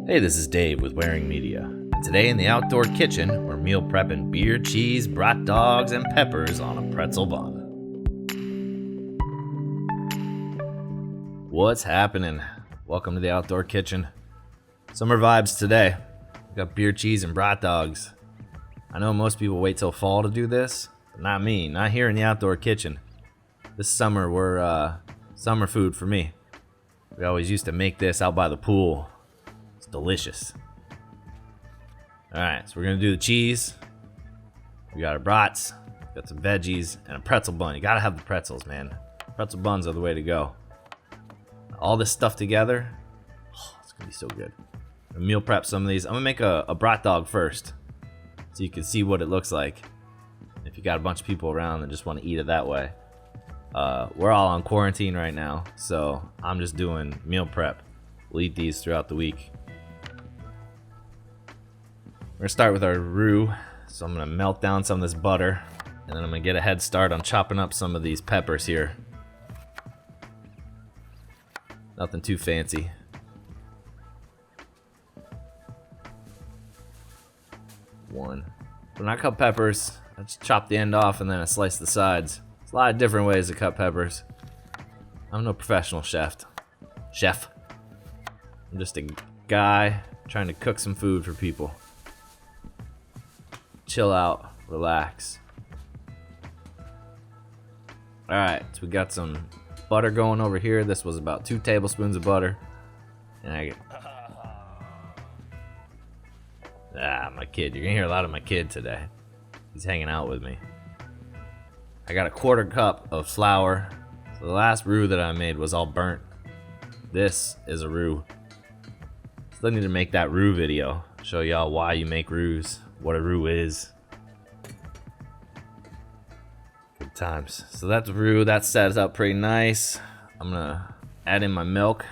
Hey, this is Dave with Wearing Media. And today in the outdoor kitchen, we're meal prepping beer cheese, brat dogs, and peppers on a pretzel bun. What's happening? Welcome to the outdoor kitchen. Summer vibes today. We got beer cheese and brat dogs. I know most people wait till fall to do this, but not me, not here in the outdoor kitchen. This summer, we're summer food for me. We always used to make this out by the pool. It's delicious. Alright, so we're gonna do the cheese. We got our brats, got some veggies, and a pretzel bun. You gotta have the pretzels, man. Pretzel buns are the way to go. All this stuff together, it's gonna be so good. I'm gonna meal prep some of these. I'm gonna make a brat dog first, so you can see what it looks like. If you got a bunch of people around and just want to eat it that way. We're all on quarantine right now, so I'm just doing meal prep. We'll eat these throughout the week. We're gonna start with our roux, so I'm gonna melt down some of this butter, and then I'm gonna get a head start on chopping up some of these peppers here. Nothing too fancy. One. When I cut peppers, I just chop the end off and then I slice the sides. There's a lot of different ways to cut peppers. I'm no professional chef. I'm just a guy trying to cook some food for people. Chill out, relax. Alright, so we got some butter going over here. This was about 2 tablespoons of butter. And my kid. You're gonna hear a lot of my kid today. He's hanging out with me. I got a 1/4 cup of flour. So the last roux that I made was all burnt. This is a roux. Still need to make that roux video. Show y'all why you make roux, what a roux is. Good times. So that's roux. That sets up pretty nice. I'm gonna add in my milk.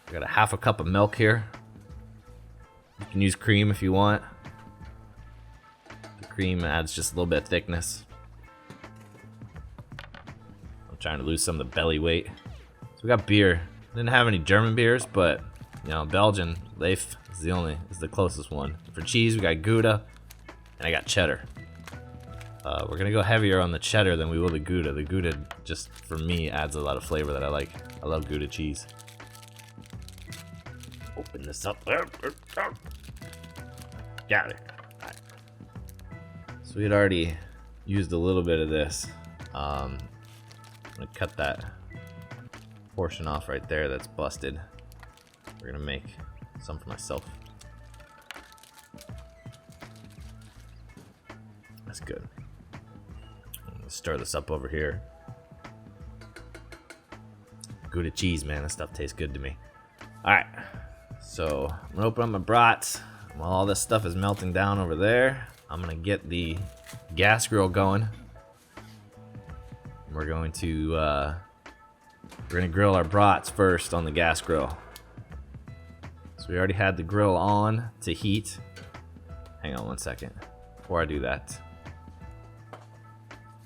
I got a 1/2 cup of milk here. You can use cream if you want. The cream adds just a little bit of thickness. I'm trying to lose some of the belly weight. So we got beer. Didn't have any German beers, but you know, Belgian, Leif is the closest one. For cheese, we got Gouda, and I got cheddar. We're gonna go heavier on the cheddar than we will the Gouda. The Gouda, just for me, adds a lot of flavor that I like. I love Gouda cheese. Open this up. Got it. Right. So we had already used a little bit of this. I'm gonna cut that portion off right there that's busted. We're gonna make some for myself. That's good. I'm gonna stir this up over here. Gouda cheese, man, this stuff tastes good to me. Alright, so I'm gonna open up my brats. While all this stuff is melting down over there, I'm gonna get the gas grill going. We're going to grill our brats first on the gas grill. So we already had the grill on to heat. Hang on one second. Before I do that,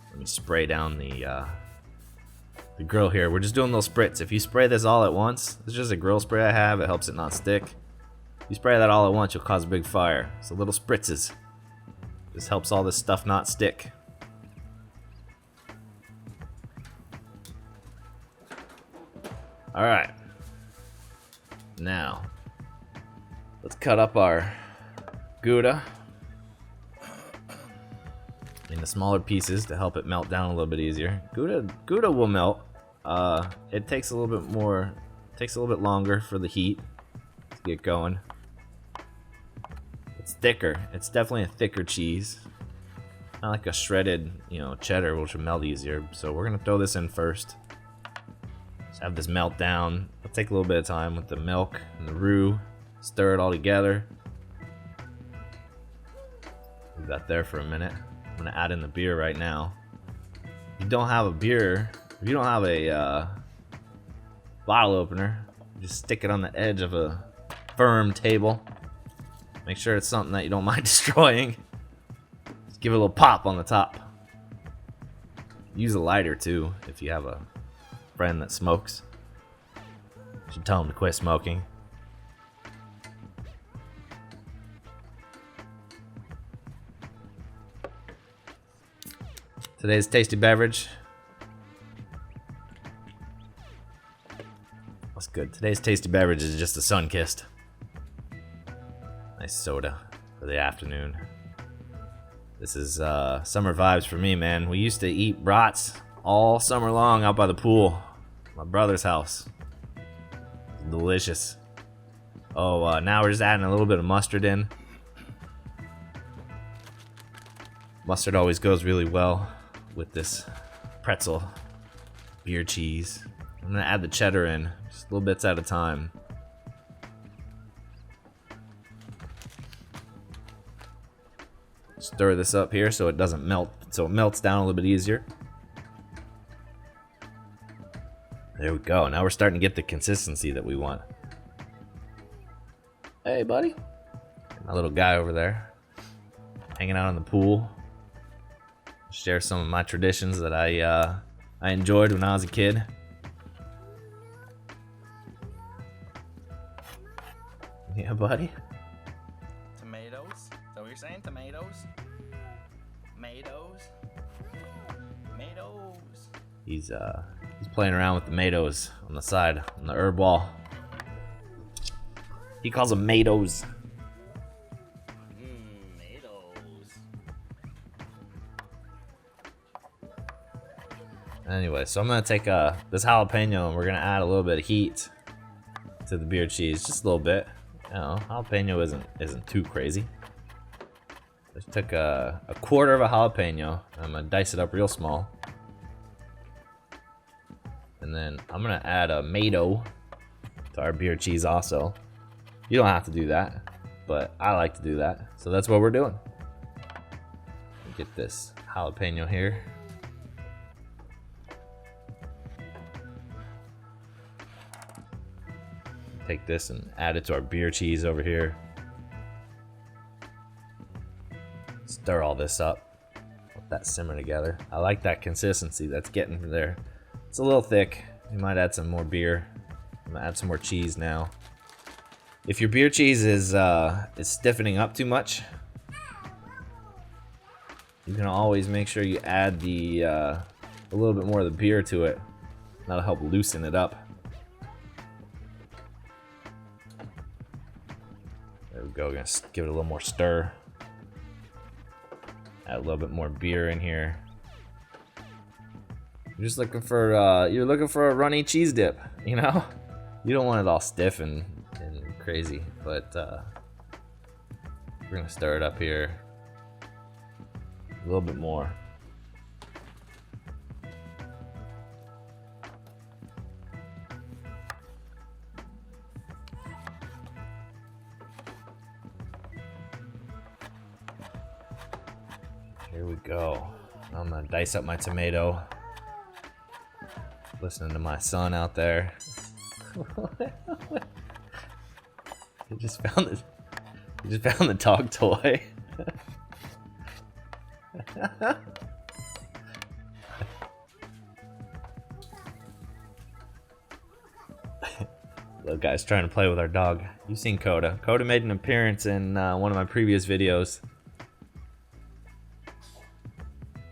let me spray down the grill here. We're just doing little spritz. If you spray this all at once, it's just a grill spray I have. It helps it not stick. If you spray that all at once, you'll cause a big fire. So little spritzes. This helps all this stuff not stick. Alright. Now, let's cut up our Gouda in the smaller pieces to help it melt down a little bit easier. Gouda will melt. It takes a little bit longer for the heat to get going. It's thicker. It's definitely a thicker cheese. Not like a shredded, cheddar, which will melt easier. So we're gonna throw this in first. Just have this melt down. It'll take a little bit of time with the milk and the roux. Stir it all together. Leave that there for a minute. I'm gonna add in the beer right now. If you don't have a beer, if you don't have a bottle opener, just stick it on the edge of a firm table. Make sure it's something that you don't mind destroying. Just give it a little pop on the top. Use a lighter too if you have a friend that smokes. You should tell him to quit smoking. Today's tasty beverage. What's good? Today's tasty beverage is just a Sunkist. Nice soda for the afternoon. This is summer vibes for me, man. We used to eat brats all summer long out by the pool. My brother's house. Delicious. Oh, now we're just adding a little bit of mustard in. Mustard always goes really well with this pretzel. Beer cheese. I'm gonna add the cheddar in, just little bits at a time. Stir this up here so it doesn't melt, so it melts down a little bit easier. There we go. Now we're starting to get the consistency that we want. Hey, buddy. My little guy over there, hanging out in the pool. Share some of my traditions that I enjoyed when I was a kid. Yeah, buddy. Tomatoes? Is that what you're saying? Tomatoes? Tomatoes? Tomatoes? He's playing around with tomatoes on the side, on the herb wall. He calls them tomatoes. Tomatoes. Anyway, so I'm gonna take this jalapeno and we're gonna add a little bit of heat to the beer cheese, just a little bit. You know, jalapeno isn't too crazy. Just took a quarter of a jalapeno. I'm gonna dice it up real small, and then I'm gonna add a tomato to our beer cheese also. You don't have to do that, but I like to do that, so that's what we're doing. Get this jalapeno here. Take this and add it to our beer cheese over here. Stir all this up. Let that simmer together. I like that consistency that's getting there. It's a little thick. You might add some more beer. I'm gonna add some more cheese now. If your beer cheese is stiffening up too much, you can always make sure you add a little bit more of the beer to it. That'll help loosen it up. There we go. Gonna give it a little more stir. Add a little bit more beer in here. You're just looking for a runny cheese dip, you know? You don't want it all stiff and crazy, but we're gonna stir it up here a little bit more. Here we go. I'm gonna dice up my tomato. Listening to my son out there. He just found the dog toy. Little guy's trying to play with our dog. You've seen Coda. Coda made an appearance in one of my previous videos.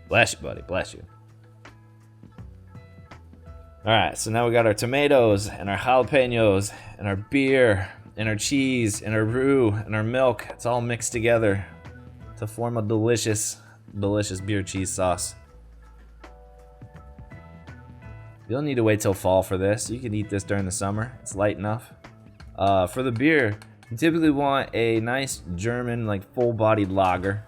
Bless you, buddy. Bless you. Alright, so now we got our tomatoes and our jalapenos and our beer and our cheese and our roux and our milk. It's all mixed together to form a delicious, delicious beer cheese sauce. You don't need to wait till fall for this. You can eat this during the summer. It's light enough. For the beer, you typically want a nice German, like full-bodied lager.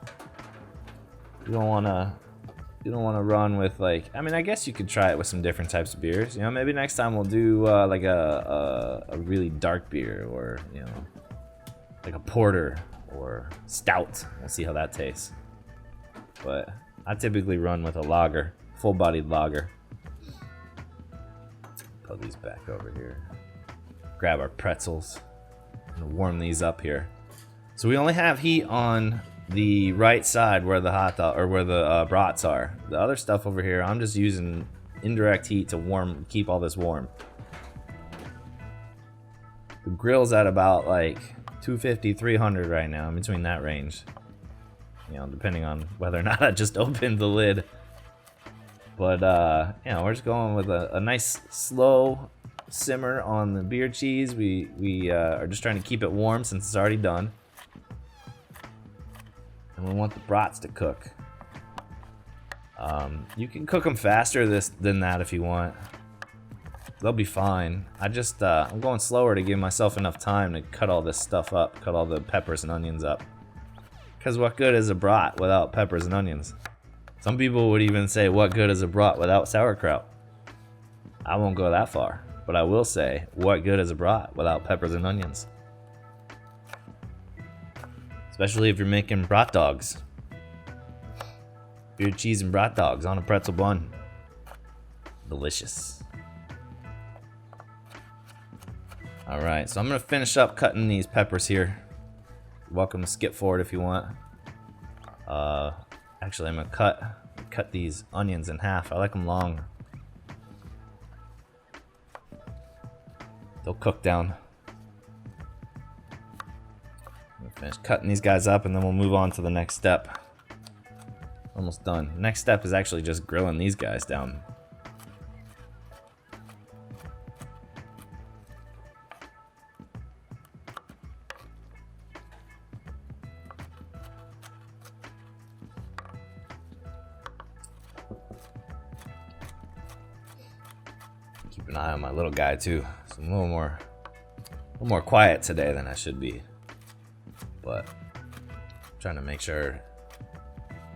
You don't want to run with I mean, I guess you could try it with some different types of beers. You know, maybe next time we'll do like a really dark beer, or you know, like a porter or stout. We'll see how that tastes. But I typically run with a lager, full-bodied lager. Put these back over here. Grab our pretzels and warm these up here. So we only have heat on the right side where the hot dog or where the brats are. The other stuff over here, I'm just using indirect heat to keep all this warm. The grill's at about like 250, 300 right now, in between that range. You know, depending on whether or not I just opened the lid But you know, we're just going with a nice slow simmer on the beer cheese. We are just trying to keep it warm since it's already done. And we want the brats to cook. You can cook them faster than that if you want. They'll be fine. I'm going slower to give myself enough time to cut all this stuff up, cut all the peppers and onions up. Because what good is a brat without peppers and onions? Some people would even say, what good is a brat without sauerkraut? I won't go that far, but I will say, what good is a brat without peppers and onions? Especially if you're making brat dogs. Beer cheese and brat dogs on a pretzel bun. Delicious. Alright, so I'm going to finish up cutting these peppers here. You're welcome to skip forward if you want. Actually, I'm going to cut these onions in half. I like them long. They'll cook down. I'm going to finish cutting these guys up and then we'll move on to the next step. Almost done. Next step is actually just grilling these guys down. Keep an eye on my little guy too. So I'm a little more quiet today than I should be. But I'm trying to make sure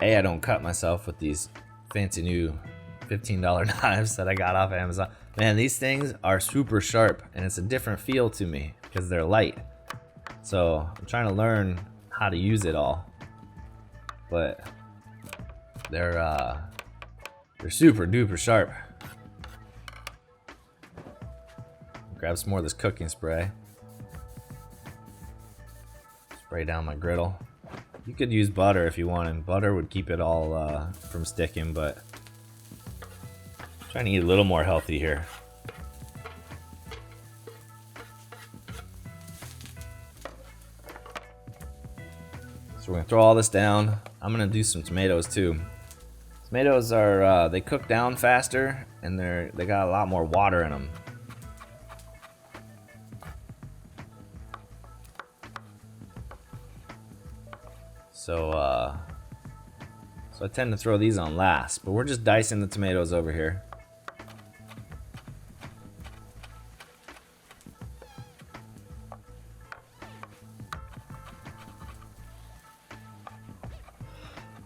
I don't cut myself with these fancy new $15 knives that I got off Amazon. Man, these things are super sharp and it's a different feel to me because they're light. So I'm trying to learn how to use it all. But they're super duper sharp. Grab some more of this cooking spray. Spray down my griddle. You could use butter if you wanted. Butter would keep it all from sticking, but I'm trying to eat a little more healthy here. So we're gonna throw all this down. I'm gonna do some tomatoes too. Tomatoes are they cook down faster and they got a lot more water in them. So I tend to throw these on last, but we're just dicing the tomatoes over here.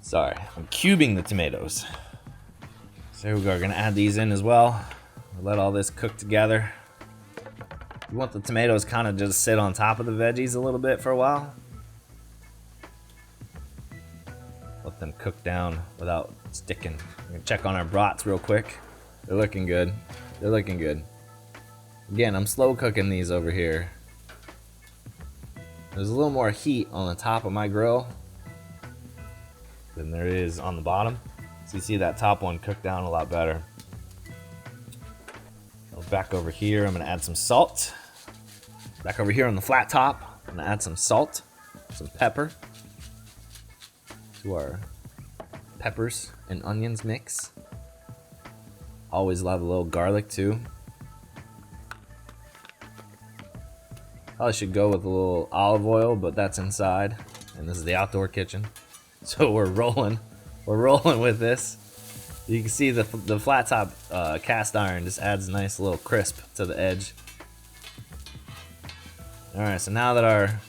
Sorry, I'm cubing the tomatoes. So here we go, we're gonna add these in as well. Let all this cook together. You want the tomatoes kind of just sit on top of the veggies a little bit for a while. Let them cook down without sticking. I'm gonna check on our brats real quick. They're looking good. They're looking good. Again, I'm slow cooking these over here. There's a little more heat on the top of my grill than there is on the bottom. So you see that top one cooked down a lot better. Back over here, I'm gonna add some salt. Back over here on the flat top, I'm gonna add some salt, some pepper to our peppers and onions mix. Always love a little garlic too. Probably should go with a little olive oil, but that's inside, and this is the outdoor kitchen. So we're rolling with this. You can see the flat top cast iron just adds a nice little crisp to the edge. Alright, so now that our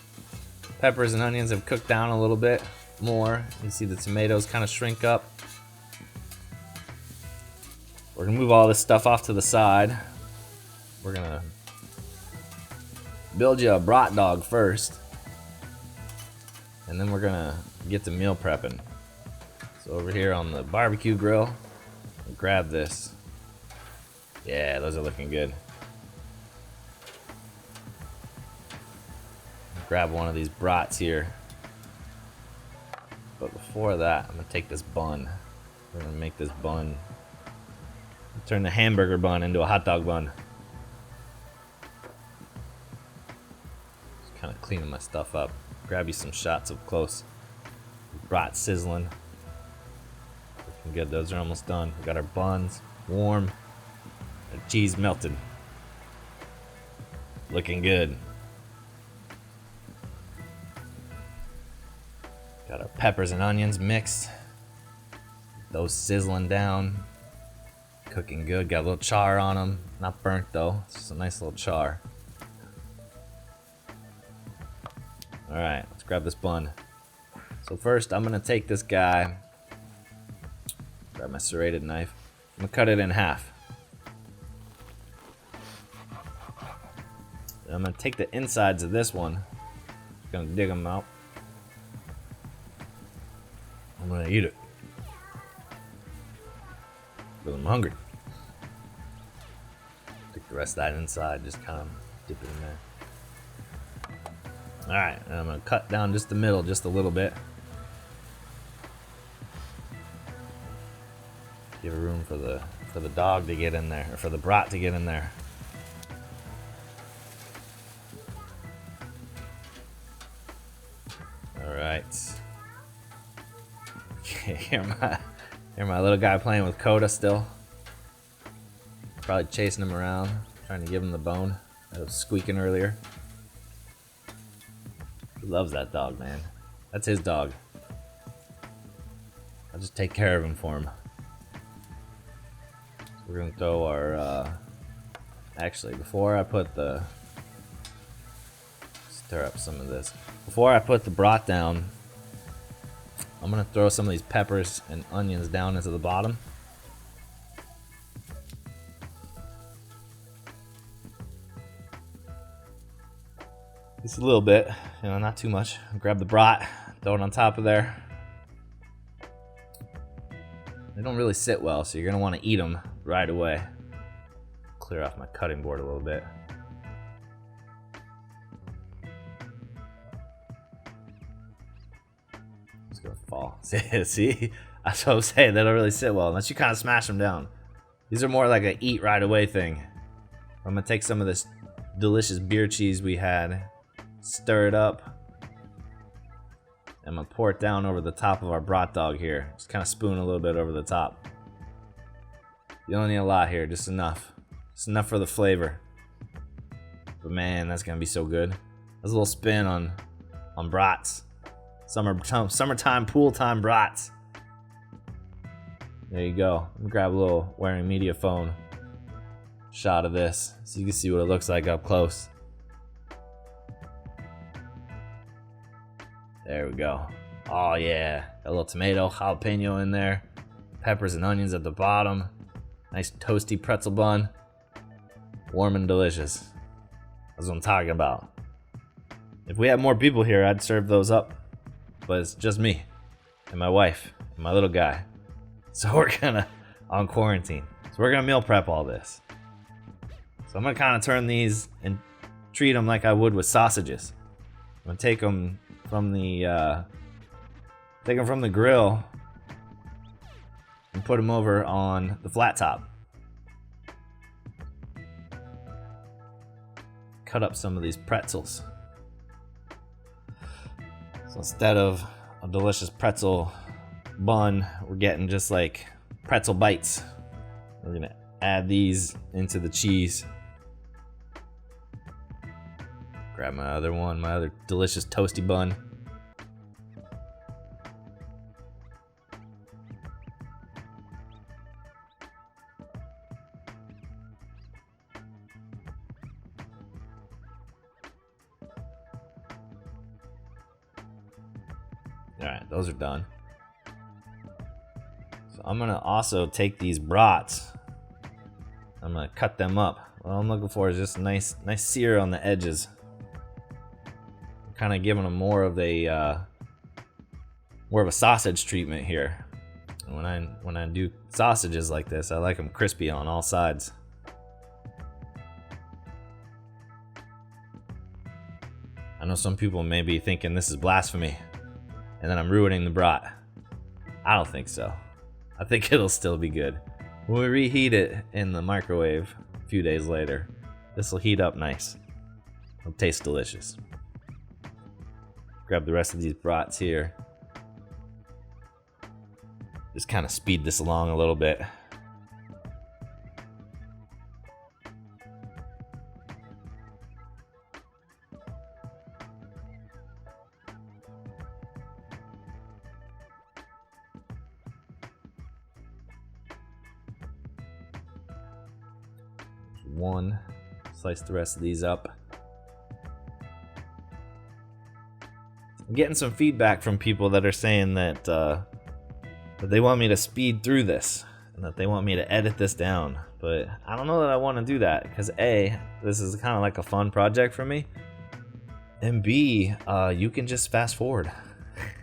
peppers and onions have cooked down a little bit more, you see the tomatoes kind of shrink up. We're gonna move all this stuff off to the side. We're gonna build you a brat dog first, and then we're gonna get to meal prepping. So over here on the barbecue grill, grab this. Yeah, those are looking good. Grab one of these brats here. But before that, I'm gonna take this bun. We're gonna make this bun, turn the hamburger bun into a hot dog bun. Just kind of cleaning my stuff up. Grab you some shots up close. Brat sizzling. looking good. Those are almost done. We got our buns warm. The cheese melted. Looking good. Got our peppers and onions mixed. Those sizzling down. Cooking good. Got a little char on them. Not burnt though. It's just a nice little char. Alright, let's grab this bun. So first I'm gonna take this guy. Grab my serrated knife. I'm gonna cut it in half. I'm gonna take the insides of this one. Just gonna dig them out. I'm gonna eat it. Because I'm hungry. Take the rest of that inside, just kind of dip it in there. Alright, and I'm gonna cut down just the middle just a little bit. Give room for the dog to get in there, or for the brat to get in there. Alright. Hear my little guy playing with Coda still. Probably chasing him around, trying to give him the bone that was squeaking earlier. He loves that dog, man. That's his dog. I'll just take care of him for him. So we're gonna throw our, actually, before I put the, stir up some of this. Before I put the brat down, I'm gonna throw some of these peppers and onions down into the bottom. Just a little bit, you know, not too much. Grab the brat, throw it on top of there. They don't really sit well, so you're gonna want to eat them right away. Clear off my cutting board a little bit. It's gonna fall. See? That's what I'm saying. They don't really sit well unless you kind of smash them down. These are more like a eat right away thing. I'm gonna take some of this delicious beer cheese we had, stir it up. I'm gonna pour it down over the top of our brat dog here. Just kind of spoon a little bit over the top. You don't need a lot here, just enough. Just enough for the flavor. But man, that's gonna be so good. That's a little spin on brats. Summertime pool time brats. There you go. Let me grab a little wearing media phone shot of this so you can see what it looks like up close. There we go. Oh yeah, got a little tomato, jalapeno in there, peppers and onions at the bottom. Nice toasty pretzel bun, warm and delicious. That's what I'm talking about. If we had more people here, I'd serve those up, but it's just me and my wife and my little guy. So we're gonna on quarantine. So we're gonna meal prep all this. So I'm gonna kind of turn these and treat them like I would with sausages. I'm gonna take them from the grill and put them over on the flat top. Cut up some of these pretzels. So instead of a delicious pretzel bun, we're getting just like pretzel bites. We're gonna add these into the cheese. Grab my other one, my other delicious toasty bun. Alright, those are done. So I'm gonna also take these brats. I'm gonna cut them up. What I'm looking for is just a nice sear on the edges. Kind of giving them more of a sausage treatment here. And when I do sausages like this, I like them crispy on all sides. I know some people may be thinking this is blasphemy, and then I'm ruining the brat. I don't think so. I think it'll still be good. When we reheat it in the microwave a few days later, this will heat up nice. It'll taste delicious. Grab the rest of these brats here. just kind of speed this along a little bit. One, slice the rest of these up. I'm getting some feedback from people that are saying that they want me to speed through this and that they want me to edit this down, but I don't know that I want to do that because A, this is kind of like a fun project for me, and B, you can just fast forward.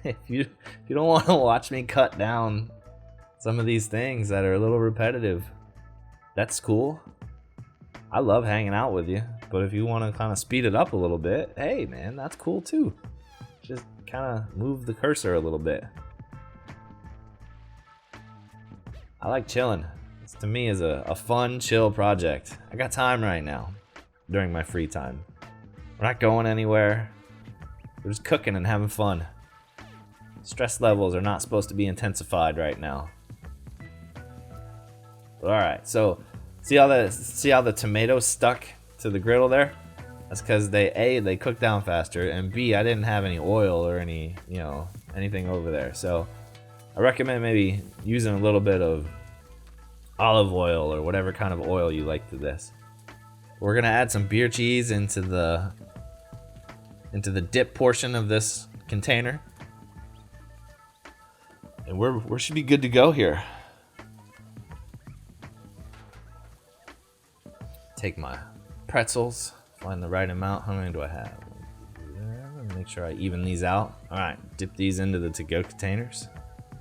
if you don't want to watch me cut down some of these things that are a little repetitive, that's cool. I love hanging out with you, but if you want to kind of speed it up a little bit, hey man, that's cool too. Just kind of move the cursor a little bit. I like chilling. This to me is a fun, chill project. I got time right now during my free time. We're not going anywhere. We're just cooking and having fun. Stress levels are not supposed to be intensified right now. All right, so see how the tomatoes stuck to the griddle there? That's because they cook down faster, and B, I didn't have any oil or any, anything over there. So I recommend maybe using a little bit of olive oil or whatever kind of oil you like to this. We're gonna add some beer cheese into the dip portion of this container, and we should be good to go here. Take my pretzels, find the right amount. How many do I have? Make sure I even these out. All right, dip these into the to-go containers.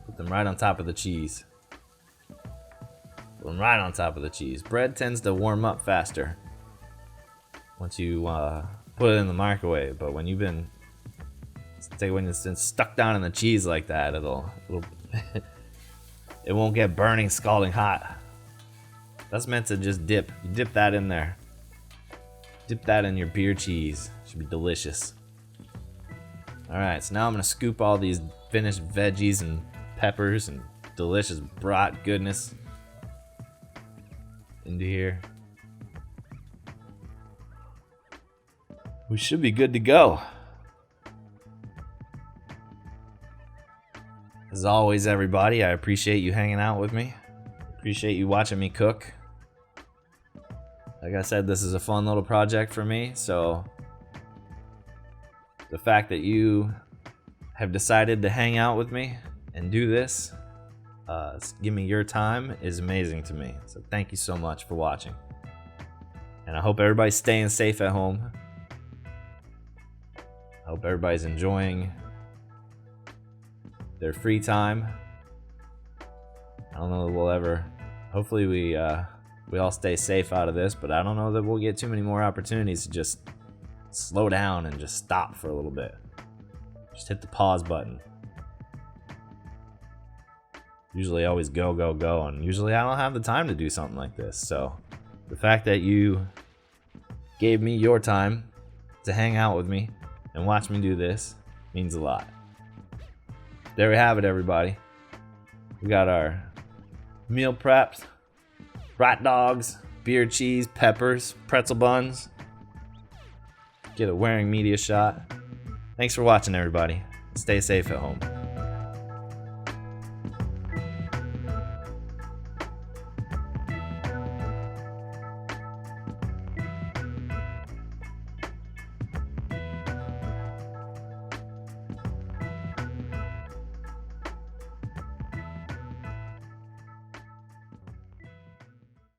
Put them right on top of the cheese. Put them right on top of the cheese. Bread tends to warm up faster once you put it in the microwave, but when it's been stuck down in the cheese like that, it'll it won't get burning, scalding hot. That's meant to just dip. You dip that in there. Dip that in your beer cheese. Should be delicious. Alright, so now I'm going to scoop all these finished veggies and peppers and delicious brat goodness into here. We should be good to go. As always, everybody, I appreciate you hanging out with me. Appreciate you watching me cook. Like I said, this is a fun little project for me, so the fact that you have decided to hang out with me and do this, give me your time, is amazing to me. So thank you so much for watching. And I hope everybody's staying safe at home. I hope everybody's enjoying their free time. I don't know that we'll ever, hopefully we all stay safe out of this, but I don't know that we'll get too many more opportunities to just slow down and just stop for a little bit. Just hit the pause button. Usually I always go, and usually I don't have the time to do something like this. So the fact that you gave me your time to hang out with me and watch me do this means a lot. There we have it, everybody. We got our meal preps, Brat Dogs, beer cheese, peppers, pretzel buns. Get a wearing media shot. Thanks for watching, everybody. Stay safe at home.